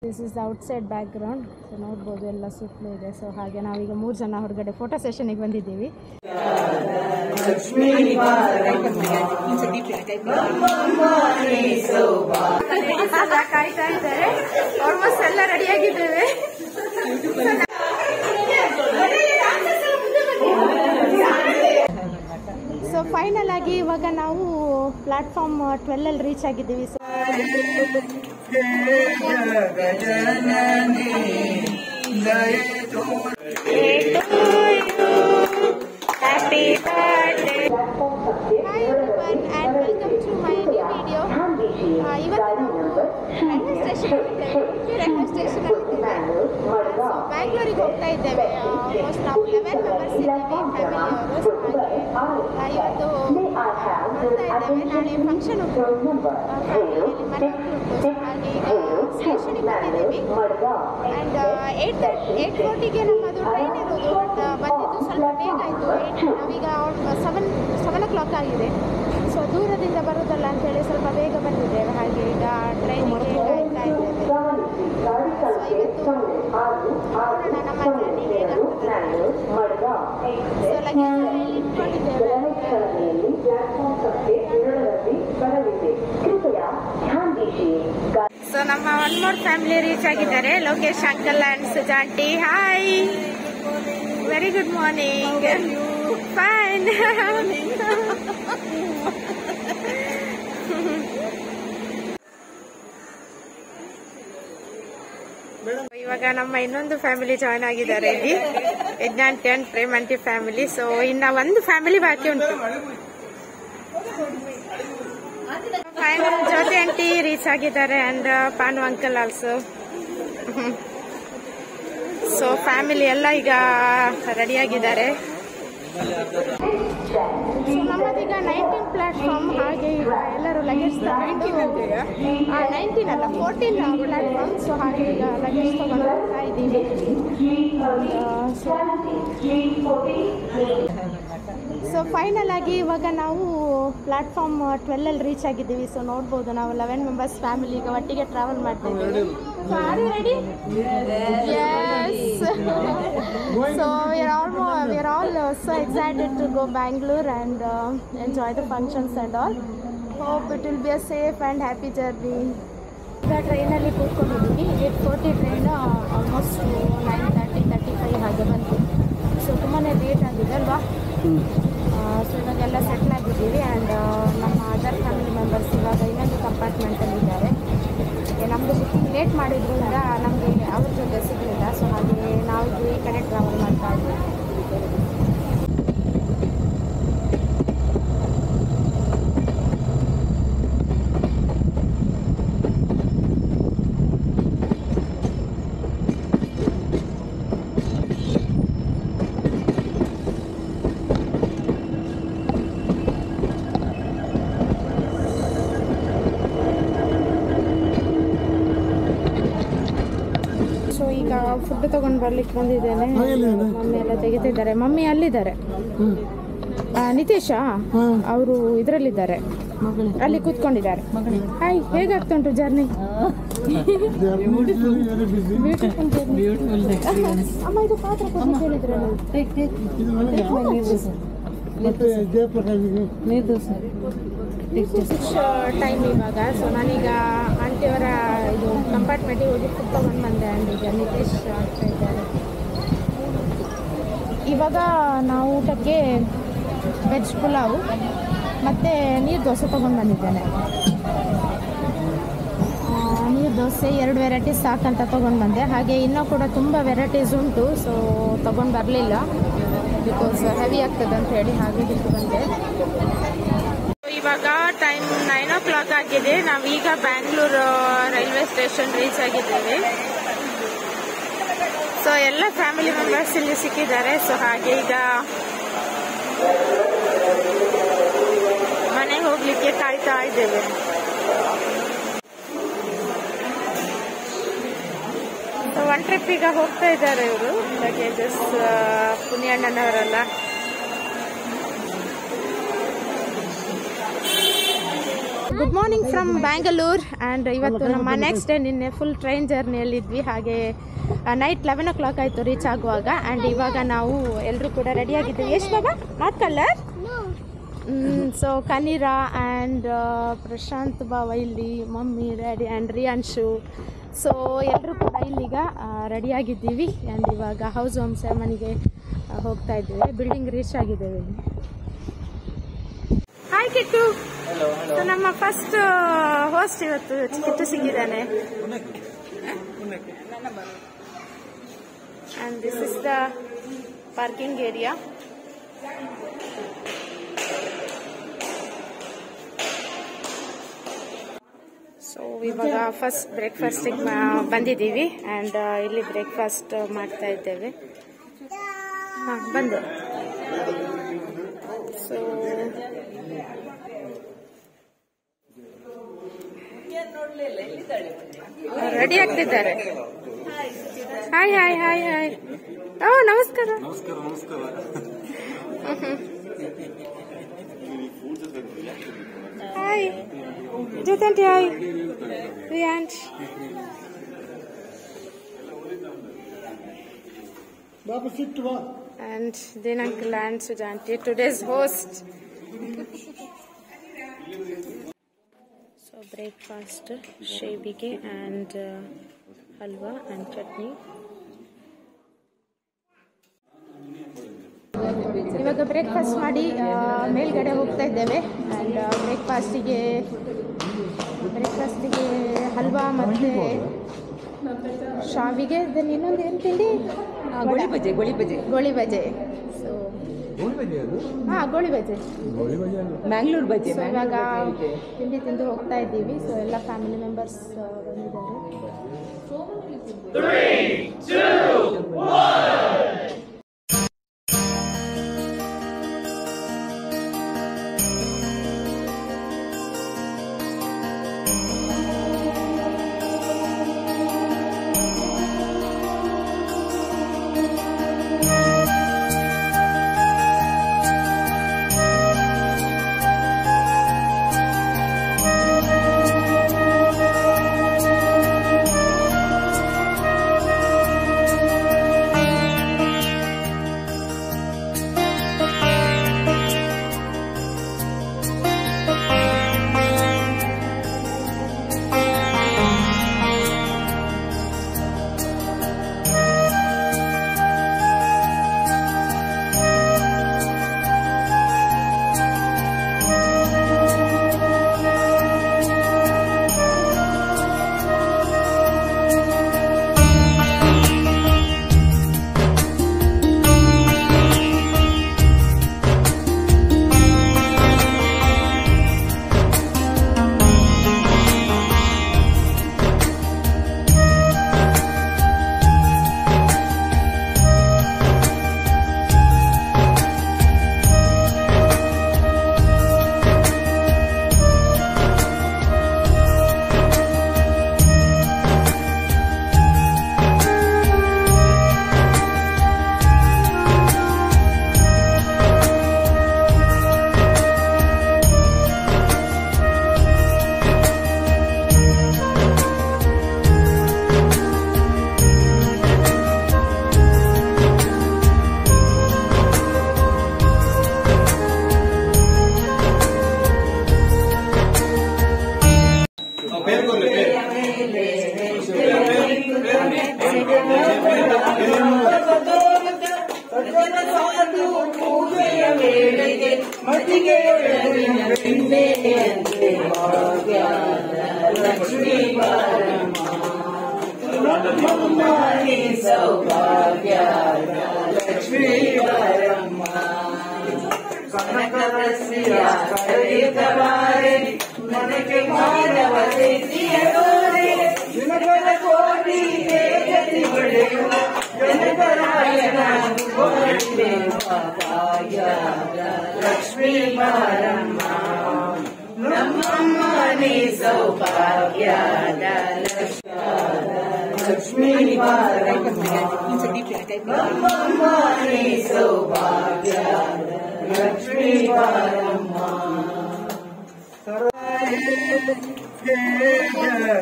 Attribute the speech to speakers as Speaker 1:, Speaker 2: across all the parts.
Speaker 1: This is outside back ground. So ನೋಡ್ಬೋದು ಎಲ್ಲ ಸುತ್ತಲೂ ಇದೆ. ಸೊ ಹಾಗೆ ನಾವೀಗ 3 ಜನ ಹೊರಗಡೆ ಫೋಟೋ ಸೆಷನ್ಗೆ ಬಂದಿದ್ದೀವಿ. ಕಾಯ್ತಾ ಇದ್ದಾರೆ. ಆಲ್ಮೋಸ್ಟ್ ಎಲ್ಲ ರೆಡಿಯಾಗಿದ್ದೇವೆ. ಸೊ ಫೈನಲ್ ಆಗಿ ಇವಾಗ ನಾವು ಪ್ಲಾಟ್ಫಾರ್ಮ್ 12 ಅಲ್ಲಿ ರೀಚ್ ಆಗಿದ್ದೀವಿ. So Happy birthday. Hi everyone and welcome to my new video. ಇವತ್ತು ರೈಲ್ವೆ ಸ್ಟೇಷನ್ ಬ್ಯಾಂಗ್ಳೂರಿಗೆ ಹೋಗ್ತಾ ಇದ್ದೇವೆ. ಆಲ್ಮೋಸ್ಟ್ ನಾವು 11 ಮೆಂಬರ್ಸ್ ಇದ್ದೀವಿ ಫ್ಯಾಮಿಲಿಯವರು. ಇವತ್ತು ಹೋಗ್ತಾ ಇದ್ದೇವೆ. ನಾಳೆ ಫಂಕ್ಷನ್ ಫ್ಯಾಮಿಲಿಯಲ್ಲಿ ಮನೆ ಹಾಗೆ ಈಗ ಸ್ಟೇಷನಿಗೆ ಬಂದಿದ್ದೀವಿ. ಆ್ಯಂಡ್ 8:40ಗೆ ನಮ್ಮದು ಟ್ರೈನ್ ಇರೋದು. ಬಟ್ ಬಂದಿದ್ದು ಸ್ವಲ್ಪ ಬೇಗ ಆಯಿತು. ನಾವೀಗ 7 o'clock ಆಗಿದೆ. ಸೊ ದೂರದಿಂದ ಬರೋದಲ್ಲ ಅಂತೇಳಿ ಸ್ವಲ್ಪ ಬೇಗ ಬಂದಿದ್ದೇವೆ. ಹಾಗೆ ಈಗ ಟ್ರೈನಿಗೆ ಕಾಯ್ತಾ ಇದ್ದೇವೆ. ಸೊ ಇವತ್ತು ನೋಡೋಣ ನಮ್ಮ ಜರ್ನಿ ಹೇಗಾಗ್ತದೆ. ಸೊ ಲಗೇಜ್ ಇಲ್ಲಿ ಇಟ್ಕೊಂಡಿದ್ದೇವೆ. ಸೊ ನಮ್ಮ 1 more ಫ್ಯಾಮಿಲಿ ರೀಚ್ ಆಗಿದ್ದಾರೆ. Lokesh uncle and Suja aunty. Hi, very good morning. Fine. ಇವಾಗ ನಮ್ಮ ಇನ್ನೊಂದು ಫ್ಯಾಮಿಲಿ ಜಾಯ್ನ್ ಆಗಿದ್ದಾರೆ ಇಲ್ಲಿ, Yajna aunty and Prema aunty family. So ಇನ್ನ ಒಂದು ಫ್ಯಾಮಿಲಿ ಬಾಕಿ ಉಂಟು. ಫೈನಲ್ ಜ್ಯೋತಿ ಆಂಟಿ ರೀಚ್ ಆಗಿದ್ದಾರೆ and Panu uncle also. So family ಎಲ್ಲ ಈಗ ರೆಡಿ ಆಗಿದ್ದಾರೆ. ನಮ್ಮದೀಗ 19 ಪ್ಲಾಟ್ಫಾರ್ಮ್. ಹಾಗೆ ಈಗ ಎಲ್ಲರೂ ಲಗೇಜ್ ತಗೊಂಡು 19 ಅಲ್ಲ 14 ಪ್ಲಾಟ್ಫಾರ್ಮ್. ಸೊ ಹಾಗೆ ಈಗ ಲಗೇಜ್ ತಗೊಂಡು ಹೋಗ್ತಾ ಇದ್ದೀವಿ. ಸೊ ಫೈನಲ್ ಆಗಿ ಇವಾಗ ನಾವು ಪ್ಲಾಟ್ಫಾರ್ಮ್ 12 ಅಲ್ಲಿ ರೀಚ್ ಆಗಿದ್ದೀವಿ. ಸೊ ನೋಡ್ಬೋದು ನಾವು 11 ಮೆಂಬರ್ಸ್ ಫ್ಯಾಮಿಲಿ ಈಗ ಒಟ್ಟಿಗೆ ಟ್ರಾವೆಲ್ ಮಾಡ್ತಾ ಇದ್ದೀವಿ. So are you ready? Yes. So we are all so excited to go Bangalore and enjoy the functions and all. Hope it will be a safe and happy journey. ಈಗ ಟ್ರೈನಲ್ಲಿ ಕೂತ್ಕೊಂಡಿದ್ದೀವಿ. 8:40 train almost 9:35 ಹಾಗೆ ಬಂತು. So ತುಂಬಾ late ಆಗಿದೆ ಅಲ್ವಾ. So ಇವಾಗೆಲ್ಲ settle ಆಗಿದ್ದೀವಿ. And ನಮ್ಮ ಅದರ್ ಫ್ಯಾಮಿಲಿ ಮೆಂಬರ್ಸ್ ಇವಾಗ ಇನ್ನೊಂದು ಕಂಪಾರ್ಟ್ಮೆಂಟಲ್ಲಿ ಇದ್ದಾರೆ. ನಮ್ಮದು ಬುಕ್ಕಿಂಗ್ ಲೇಟ್ ಮಾಡಿದ್ರಿಂದ ನಮಗೆ ಅವ್ರ ಜೊತೆ ಸಿಗಲಿಲ್ಲ. ಸೊ ಹಾಗೆ ನಾವು ಈ ಕಡೆ ಟ್ರಾವೆಲ್ ಮಾಡ್ತಾ ಇದ್ದೀವಿ. ಈಗ ಫುಡ್ ತಗೊಂಡು ಬರ್ಲಿಕ್ಕೆ ಬಂದಿದ್ದೇನೆ. ಮಮ್ಮಿ ಎಲ್ಲ ತೆಗಿತಿದ್ದಾರೆ. ಮಮ್ಮಿ ಅಲ್ಲಿದ್ದಾರೆ. ನಿತೇಶ ಅವರು ಇದರಲ್ಲಿದ್ದಾರೆ, ಅಲ್ಲಿ ಕೂತ್ಕೊಂಡಿದ್ದಾರೆ. Hi, ಹೇಗಾಗ್ತುಂಟು journey? ಅಮ್ಮ ಇದು ಪಾತ್ರ ಹೇಳಿದ್ರಲ್ಲ ಟೈಮ್ ಇವಾಗ. ಸೊ ನಾನೀಗ ಆಂಟಿಯವರ ಇದು ಕಂಪಾರ್ಟ್ಮೆಂಟಿಗೆ ಹೋಗಿ ಫುಡ್ ತೊಗೊಂಡು ಬಂದೆ. ಆ್ಯಂಡ್ ಈಗ ನಿತೇಶ್ ಆಗ್ತಾ ಇದ್ದಾರೆ. ಇವಾಗ ನಾವು ಊಟಕ್ಕೆ ವೆಜ್ ಪುಲಾವ್ ಮತ್ತು ನೀರು ದೋಸೆ ತೊಗೊಂಡು ಬಂದಿದ್ದೇನೆ. ನೀರು ದೋಸೆ 2 ವೆರೈಟೀಸ್ ಸಾಕಂತ ತೊಗೊಂಡು ಬಂದೆ. ಹಾಗೆ ಇನ್ನೂ ಕೂಡ ತುಂಬ ವೆರೈಟೀಸ್ ಉಂಟು. ಸೊ ತೊಗೊಂಡು ಬರಲಿಲ್ಲ, ಬಿಕಾಸ್ ಹೆವಿ ಆಗ್ತದೆ ಅಂತ ಹೇಳಿ ಹಾಗೆ ಬಿಟ್ಟು ಬಂದೆ. ಇವಾಗ ಟೈಮ್ 9 o'clock ಆಗಿದೆ. ನಾವೀಗ ಬ್ಯಾಂಗ್ಳೂರು ರೈಲ್ವೆ ಸ್ಟೇಷನ್ ರೀಚ್ ಆಗಿದ್ದೇವೆ. ಸೊ ಎಲ್ಲ ಫ್ಯಾಮಿಲಿ ಮೆಂಬರ್ಸ್ ಇಲ್ಲಿ ಸಿಕ್ಕಿದ್ದಾರೆ. ಸೊ ಹಾಗೆ ಈಗ ಮನೆಗೆ ಹೋಗ್ಲಿಕ್ಕೆ ಕಾಯ್ತಾ ಇದ್ದೇವೆ. ಸೊ 1 ಟ್ರಿಪ್ ಈಗ ಹೋಗ್ತಾ ಇದ್ದಾರೆ ಇವರು ಲಗೇಜಸ್, ಪುಣ್ಯಣ್ಣನವರೆಲ್ಲ. Good morning from Bangalore. And ಇವತ್ತು ನಮ್ಮ ನೆಕ್ಸ್ಟ್ ಡೇ ನಿನ್ನೆ ಫುಲ್ ಟ್ರೈನ್ ಜರ್ನಿಯಲ್ಲಿದ್ವಿ. ಹಾಗೆ ನೈಟ್ 11 o'clock ಆಯಿತು ರೀಚ್ ಆಗುವಾಗ. ಆ್ಯಂಡ್ ಇವಾಗ ನಾವು ಎಲ್ಲರೂ ಕೂಡ ರೆಡಿಯಾಗಿದ್ದೀವಿ. ಎಷ್ಟು ಬಾಬಾ? Not colour. So Kanira and Prashanth ಬಾವ ಇಲ್ಲಿ, mummy, daddy and Riyanshu. So ಎಲ್ಲರೂ ಕೂಡ ಇಲ್ಲಿಗ ರೆಡಿಯಾಗಿದ್ದೀವಿ. ಆ್ಯಂಡ್ ಇವಾಗ ಹೌಸ್ ವಾರ್ಮ್ ಸೆರೆಮನಿಗೆ ಹೋಗ್ತಾ ಇದ್ದೀವಿ. ಬಿಲ್ಡಿಂಗ್ ರೀಚ್ ಆಗಿದ್ದೇವೆ. ಹಾಯ್ ಕಿಟ್ಟು. ಸೊ ನಮ್ಮ ಫಸ್ಟ್ ಹೋಸ್ಟ್ ಇವತ್ತು ಕಿಟ್ಟು ಸಿಕ್ಕಿದ್ದಾನೆ. And this is the parking area. So ಇವಾಗ ಫಸ್ಟ್ ಬ್ರೇಕ್ಫಾಸ್ಟಿಗೆ ಬಂದಿದ್ದೀವಿ. ಆ್ಯಂಡ್ ಇಲ್ಲಿ ಬ್ರೇಕ್ಫಾಸ್ಟ್ ಮಾಡ್ತಾ ಇದ್ದೇವೆ. ಹಾಂ ಬಂದೆ. ಸೊ ರೆಡಿ ಆಗ್ತಿದ್ದಾರೆ. Hi hi hi hi. ಓ ನಮಸ್ಕಾರ. ಹಾಯ್ ಜೊತೆ hi ರಿಯಾಂಶ್. And then Uncle and Sujanti, today's host. So breakfast, shebige and halwa and chutney. ಇವಾಗ ಬ್ರೇಕ್ಫಾಸ್ಟ್ ಮಾಡಿ ಮೇಲ್ಗಡೆ ಹೋಗ್ತಾ ಇದ್ದೇವೆ. ಆ್ಯಂಡ್ ಬ್ರೇಕ್ಫಾಸ್ಟಿಗೆ ಹಲ್ವಾ ಮತ್ತು ಶಾವಿಗೆ. ದೆನ್ ಇನ್ನೊಂದು ಏನು ತಿಂಡಿ? ಗೋಳಿ ಬಜೆ. ಸೊ ಹಾಂ ಗೋಳಿ ಬಜೆ, ಮ್ಯಾಂಗ್ಳೂರ್ ಬಜೆ. ಸೊ ಇವಾಗ ತಿಂಡಿ ತಿಂದು ಹೋಗ್ತಾ ಇದ್ದೀವಿ. ಸೊ ಎಲ್ಲ ಫ್ಯಾಮಿಲಿ ಮೆಂಬರ್ಸ್ ಬಂದಿದ್ದಾರೆ. 3, 2, 1.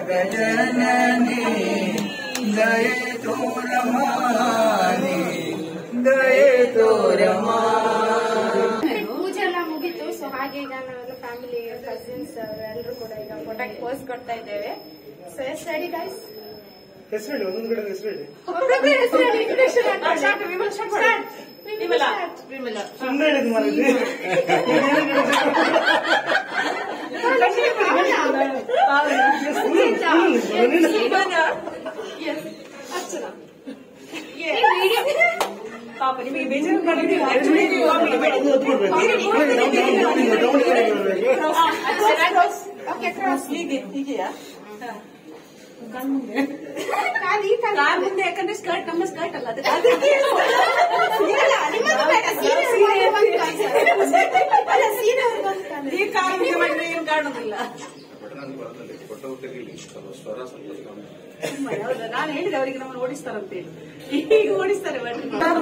Speaker 2: ಗಜನನಿ ದಯೆ ತೋರಮಾನಿ ದಯೆ ತೋರಮಾ.
Speaker 1: ಪೂಜೆ ಎಲ್ಲ ಮುಗೀತು. ಸೊ ಹಾಗೆ ಈಗ ನಾನು ಫ್ಯಾಮಿಲಿ ಕಸಿನ್ಸ್ ಎಲ್ಲರೂ ಕೂಡ ಈಗ ಫೋಟೋಗೆ ಪೋಸ್ ಕೊಡ್ತಾ ಇದ್ದೇವೆ. So is ready guys?
Speaker 3: ಹೆಸರು ಒಂದೊಂದು ಕಡೆ ಹೆಸರು ಹೇಳಿ. ಸುಮ್ಮನೆ ಹೇಳಿದ್ ಮಾಡಿದ್ವಿ.
Speaker 4: ಪಾಪ ನಿಮಗೆ ಬೇಜಾರು ಮಾಡಿದ್ದೀವಿ. ಹೀಗೆಯಾ ಕಾಲ್ ಮುಂದೆ ಯಾಕಂದ್ರೆ ಸ್ಕರ್ಟ್ ನಮ್ಮ ಸ್ಕರ್ಟ್ ಅಲ್ಲ ಈ ಕಾಲ್ ಮುಂದೆ ಮಾಡಿದ್ರೆ ಏನು ಕಾಣುದಿಲ್ಲ. ನಾನು ಹೇಳಿದೆ ಅವರಿಗೆ ನಮ್ಮನ್ನು ಓಡಿಸ್ತಾರಂತೇಳಿ. ಈಗ ಓಡಿಸ್ತಾರೆ.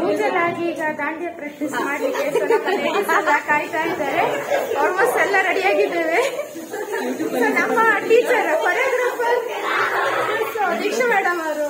Speaker 1: ಪೂಜೆಲಾಗಿ ಈಗ ದಾಂಡಿಯ ಪ್ರಾಕ್ಟೀಸ್ ಮಾಡಲಿಕ್ಕೆ ಕಾಯ್ತಾ ಇದ್ದಾರೆ. ಆಲ್ಮೋಸ್ಟ್ ಎಲ್ಲ ರೆಡಿಯಾಗಿದ್ದೇವೆ. ನಮ್ಮ ಟೀಚರ್ ಕೊರಿಯೋಗ್ರಾಫರ್ ದೀಕ್ಷಾ ಮೇಡಮ್ ಅವರು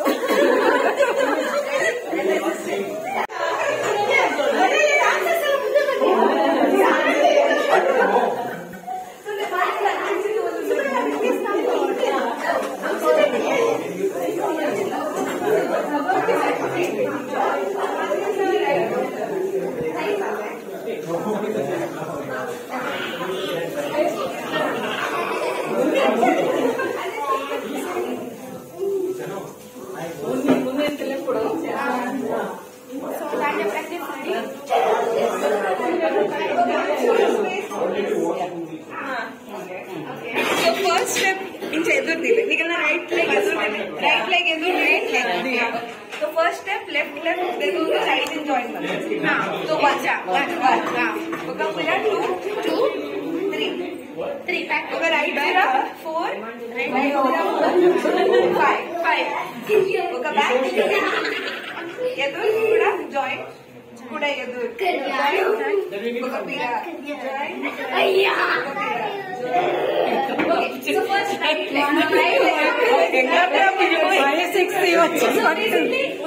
Speaker 4: first step inch ಎದುರ್ದಿಲ್ಲ. ಈಗ right leg ಎದುರು right leg. So first step left then right in join ಮಾಡ್ತೀವಿ. So one. Okay, pillar 2 3 back. Okay, right pillar 4 right pillar 5. Okay, back ಎದುರು ಕೂಡ join ಕೂಡ ಎದುರು join. Okay, pillar join. Okay, so first right leg.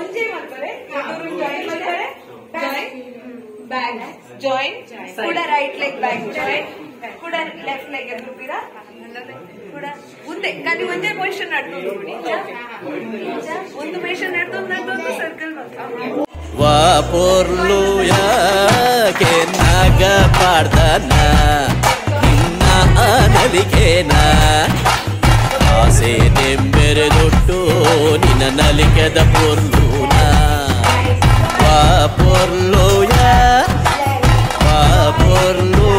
Speaker 4: ಒಂದೇ ಮಾಡ್ತಾರೆ. ಎದುರು join ಮಾಡ್ತಾರೆ. Back join. ಕೂಡ right leg back join. ಕೂಡ left leg ಎದುರು ಕೂಡ ಮುಂದೆ ಖಾಲಿ ಒಂದೇ ಪೊಸಿಷನ್ ಆಡ್ಕೊಂಡು ನೋಡಿ. ಒಂದು ಪೊಸಿಷನ್ ಆಡ್ಕೊಂಡು ಸರ್ಕಲ್ ಮಾಡ್ತಾರೆ.
Speaker 5: ವಾಪೋರ್ಲು ಯಾಕೆ ನಾಗ ಪಾಡ್ದನ ನಿನ್ನ ನಲಿಕೆನ ಆಸೆ ನೆಂಬೆರೆದೊಟ್ಟು ನಿನ್ನ ನಲಿಕೆದ ಪೊರ್ಲುನ ವಾಪೋರ್ಲು ವಾಪೋರ್ಲು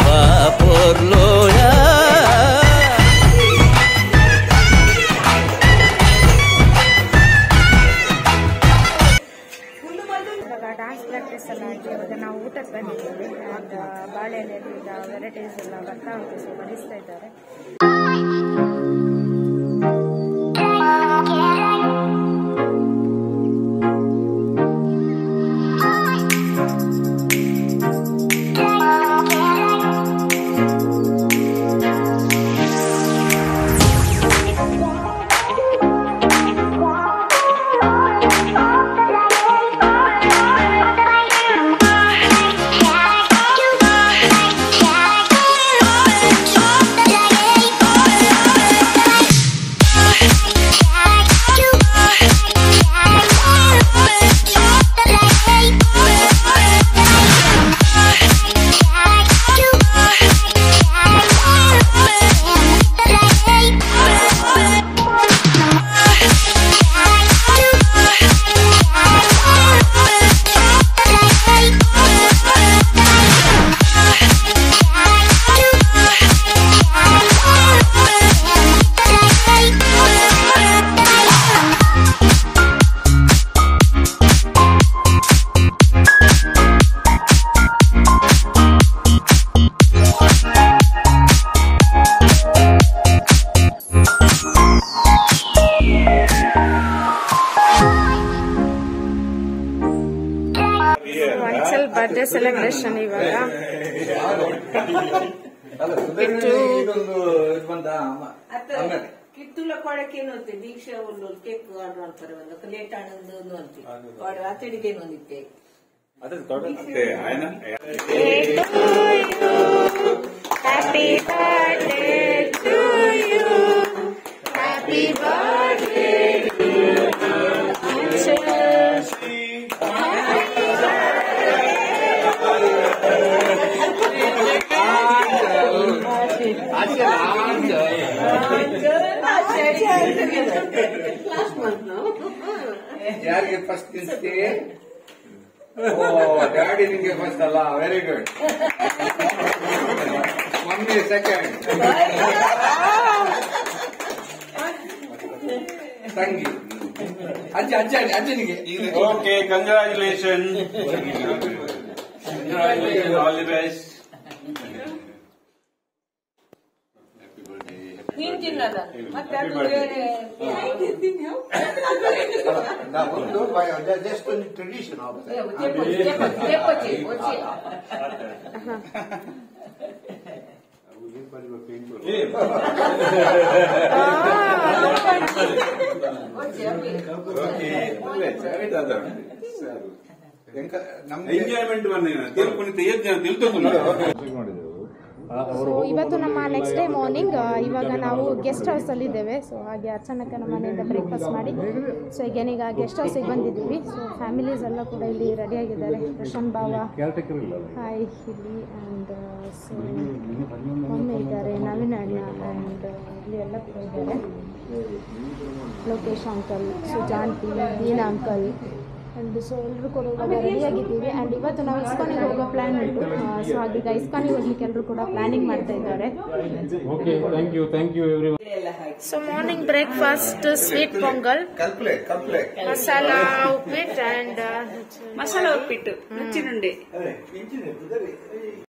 Speaker 5: ವಾಪೋರ್ಲು
Speaker 1: ಡಾನ್ಸ್ ಪ್ರಾಕ್ಟೀಸ್ ಎಲ್ಲ ಆಗಿ ಇವಾಗ ನಾವು ಊಟಕ್ಕೆ ಬಂದಿದ್ದೀವಿ. ಬಾಳೆಲೆಯಲ್ಲಿ ಈಗ ವೆರೈಟೀಸ್ ಎಲ್ಲ ಬರ್ತಾ ಉಂಟು. ಸೊ ಬಡಿಸ್ತಾ ಇದ್ದಾರೆ. ಬರ್ಡೇ ಸೆಲೆಬ್ರೇಷನ್ ಇವಾಗ
Speaker 6: ಕಿತ್ತೂಲ ಕೊಡಕ್ಕೇನು ಅಂತೆ ದೀಕ್ಷಾ ಒಂದು ಕೇಕ್ ಆರ್ಡರ್ ಮಾಡ್ತಾರೆ ಒಂದು ಲೇಟ್ ಆನಂದ ಅಂತೆ ಆತಡಿಗೇನು ಅಂದಿತ್ತೆ
Speaker 1: happy birthday to you happy birthday to
Speaker 2: ಯಾರಿಗೆ ಫಸ್ಟ್ ತಿನ್ಸ್ತಿ ಡ್ಯಾಡಿ ನಿಂಗೆ ಫಸ್ಟ್ ಅಲ್ಲ ವೆರಿ ಗುಡ್ ಮಮ್ಮಿ ಸೆಕೆಂಡ್ ತಂಗಿ ಅಜ್ಜನಿಗೆ
Speaker 7: okay congratulation all the best
Speaker 6: ನೀನ್ ತಿನ್ನದ ಮತ್ತೆ ಅದು ಬೇರೆ
Speaker 2: ಒಂದು ಜಸ್ಟ್ ಒಂದು ಟ್ರೆಡಿಷನ್
Speaker 7: ಎಂಜಾಯ್ಮೆಂಟ್
Speaker 1: ಸೊ ಇವತ್ತು ನಮ್ಮ ನೆಕ್ಸ್ಟ್ ಡೇ ಮಾರ್ನಿಂಗ್ ಇವಾಗ ನಾವು ಗೆಸ್ಟ್ ಹೌಸಲ್ಲಿ ಇದ್ದೇವೆ. ಸೊ ಹಾಗೆ ಅಚಾನಕ ನಮ್ಮ ಮನೆಯಿಂದ ಬ್ರೇಕ್ಫಾಸ್ಟ್ ಮಾಡಿ ಸೊ ಈಗ ಗೆಸ್ಟ್ ಹೌಸಿಗೆ ಬಂದಿದ್ದೀವಿ. ಸೊ ಫ್ಯಾಮಿಲೀಸ್ ಎಲ್ಲ ಕೂಡ ಇಲ್ಲಿ ರೆಡಿಯಾಗಿದ್ದಾರೆ. ಪ್ರಶಾಂತ್ ಭಾವ ಹಾಯ್ ಇಲ್ಲಿ ಆ್ಯಂಡ್ ಸೊ ಮಮ್ಮಿ ಇದ್ದಾರೆ, ನವೀನ್ ಅಣ್ಣ ಆ್ಯಂಡ್ ಇಲ್ಲಿ ಎಲ್ಲ ಕೂಡ ಇದ್ದಾರೆ. ಲೋಕೇಶ್ ಅಂಕಲ್, ಸುಜಾಂಟಿ, ದೀನಾ ಅಂಕಲ್ ಆ್ಯಂಡ್ ಸೊ ಎಲ್ಲರೂ ಕೂಡ ಇವಾಗ ರೆಡಿಯಾಗಿದ್ದೀವಿ. ಆ್ಯಂಡ್ ಇವತ್ತು ನಾವು ಇಸ್ಕಾನಿಗೆ ಹೋಗೋ ಪ್ಲ್ಯಾನ್ ಉಂಟು. ಸೊ ಹಾಗೀಗ ಇಸ್ಕಾನಿಗೆ ಹೋಗ್ಲಿಕ್ಕೆ ಎಲ್ಲರೂ ಕೂಡ ಪ್ಲಾನಿಂಗ್ ಮಾಡ್ತಾ ಇದ್ದಾರೆ. So morning breakfast sweet pongal, masala uppittu and
Speaker 4: masala uppittu, ನುಚ್ಚಿನುಂಡೆ.